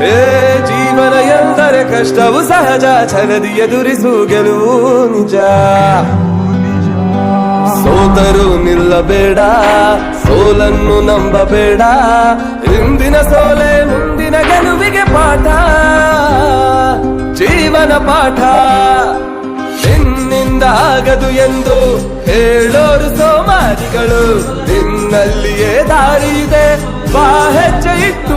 ಹೇ ಜೀವನ ಎಂದರೆ ಕಷ್ಟವು ಸಹಜ, ಛಲದಿ ಎದುರಿಸು ಗೆಲುವು ನಿಜ. ಸೋತರು ನಿಲ್ಲಬೇಡ, ಸೋಲನ್ನು ನಂಬಬೇಡ, ಇಂದಿನ ಸೋಲೆ ಮುಂದಿನ ಗೆಲುವಿಗೆ ಪಾಠ, ಜೀವನ ಪಾಠ. ನಿನ್ನಿಂದ ಆಗದು ಎಂದು ಹೇಳೋರು ಸೋಮಾರಿಗಳು, ನಿನ್ನಲ್ಲಿಯೇ ದಾರಿ ಇದೆ, ಬಾ ಹೆಜ್ಜೆ ಇಟ್ಟು